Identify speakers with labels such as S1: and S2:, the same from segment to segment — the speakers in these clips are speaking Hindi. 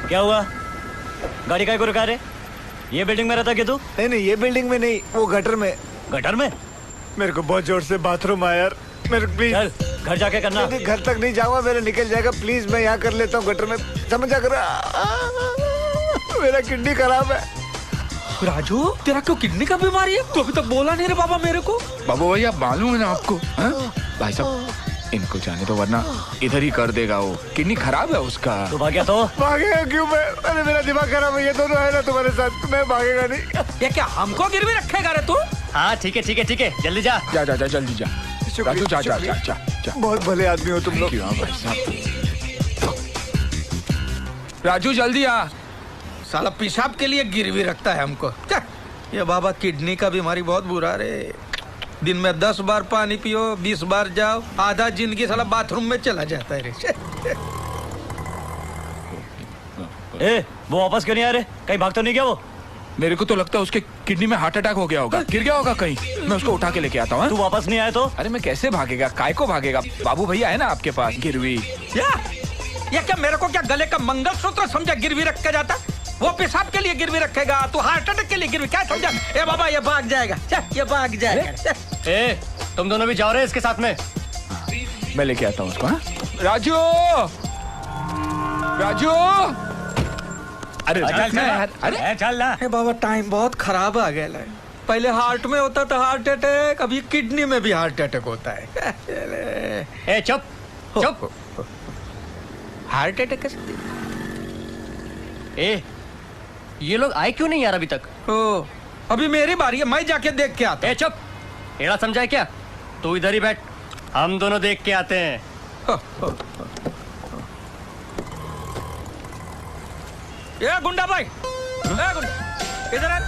S1: क्या हुआ? गाड़ी काय को रुका रे? ये बिल्डिंग में रहता क्या तू?
S2: नहीं, ये बिल्डिंग में नहीं, वो गटर में।
S1: गटर में?
S2: मेरे को बहुत जोर से बाथरूम आया यार, मेरे प्लीज।
S1: चल घर जाके करना।
S2: नहीं, घर तक नहीं जाऊंगा, मेरा निकल जाएगा, प्लीज मैं यहाँ कर लेता हूँ गटर में। समझ आ कर, मेरा किडनी खराब है।
S3: राजू, तेरा क्यों किडनी का बीमारी है? तू अभी तक बोला नहीं रे बाबा मेरे को।
S4: बाबू भैया मालूम है ना आपको? भाई साहब इनको जाने दो वरना इधर ही कर देगा वो। किडनी खराब है उसका।
S1: तू भागया तो?
S2: भागेगा क्यों मैं? अरे मेरा दिमाग खराब है, ये दोनों है ना तुम्हारे साथ, मैं भागेगा नहीं।
S3: ये क्या हमको गिरवी रखेगा रे तू?
S1: हाँ ठीक है ठीक है ठीक है, जल्दी जा।
S4: जा जा जा जल्दी जा। राजू जा जा जा जा जा।
S2: बहुत भले आदमी हो तुम लोग।
S4: भाई साहब राजू जल्दी आ।
S3: साला पेशाब के लिए गिरवी रखता है हमको। ये बाबा किडनी का बीमारी बहुत बुरा रे। दिन में 10 बार पानी पियो, 20 बार जाओ, आधा जिंदगी साला बाथरूम में चला जाता है रे।
S1: ए, वो वापस क्यों नहीं आ रहे? कहीं भाग तो नहीं गया वो?
S4: मेरे को तो लगता है उसके किडनी में हार्ट अटैक हो गया होगा, गिर गया होगा कहीं। मैं उसको उठा के लेके आता हूँ।
S1: तू वापस नहीं आया तो?
S4: अरे मैं कैसे भागेगा, काय को भागेगा? बाबू भैया है ना आपके पास गिरवी।
S3: ये क्या मेरे को क्या गले का मंगलसूत्र समझा गिरवी रख के जाता? वो पेशाब के लिए गिरवी रखेगा, तू हार्ट अटैक के लिए गिरवी क्या समझा? ए बाबा ये भाग जाएगा, ये भाग जाएगा।
S1: ए, तुम दोनों भी जाओ रहे इसके साथ में।
S4: मैं लेके आता हूँ उसको। राजू राजू, अरे यार, अरे
S1: चल ना।
S3: ए बाबा टाइम बहुत खराब आ गया है। पहले हार्ट में होता था हार्ट अटैक, अभी किडनी में भी हार्ट अटैक होता है।
S1: ए चुप चुप।
S3: हार्ट अटैक कैसे?
S1: ए, ये लोग आए क्यों नहीं यार अभी तक?
S3: ओ, अभी मेरी बारी है, मैं जाके देख के आता।
S1: ए चुप, एड़ा समझा है क्या? तू इधर ही बैठ, हम दोनों देख के आते हैं।
S3: ये गुंडा भाई, इधर आ।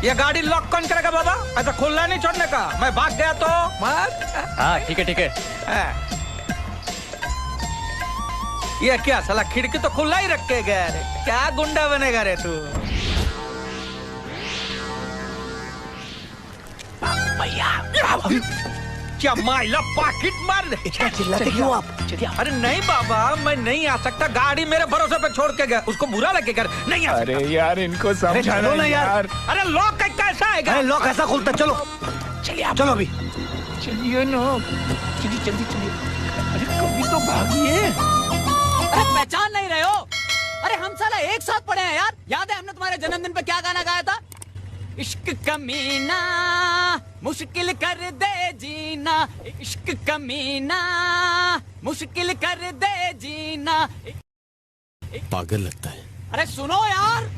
S3: ये गाड़ी लॉक कौन करेगा बाबा? ऐसा खुला नहीं छोड़ने का, मैं भाग गया तो मार।
S1: हाँ ठीक है ठीक है।
S3: ये क्या साला खिड़की तो खुला ही रख के गया रे। क्या गुंडा बनेगा रे तू? भैया क्या माइला पाकिट मार दे।
S2: चिल्लाते क्यों आप?
S3: अरे नहीं बाबा, मैं नहीं आ सकता, गाड़ी मेरे भरोसे पे छोड़ के गया, उसको बुरा लगेगा। नहीं आ सकता।
S4: अरे यार इनको समझाना
S2: ना
S4: यार।
S3: अरे लॉक कैसा आएगा?
S2: अरे लॉक ऐसा खुलता, चलो
S3: चलिए आप।
S2: चलो अभी।
S4: चलिए ना, चलिए जल्दी चलिए। अरे कभी तो भागिए।
S5: अरे पहचान नहीं रहे हो? अरे हम साला एक साथ पढ़े हैं यार। याद है हमने तुम्हारे जन्मदिन पे क्या गाना गाया था? इश्क कमीना मुश्किल कर दे जीना, इश्क कमीना मुश्किल कर दे जीना।
S6: पागल लगता है।
S5: अरे सुनो यार।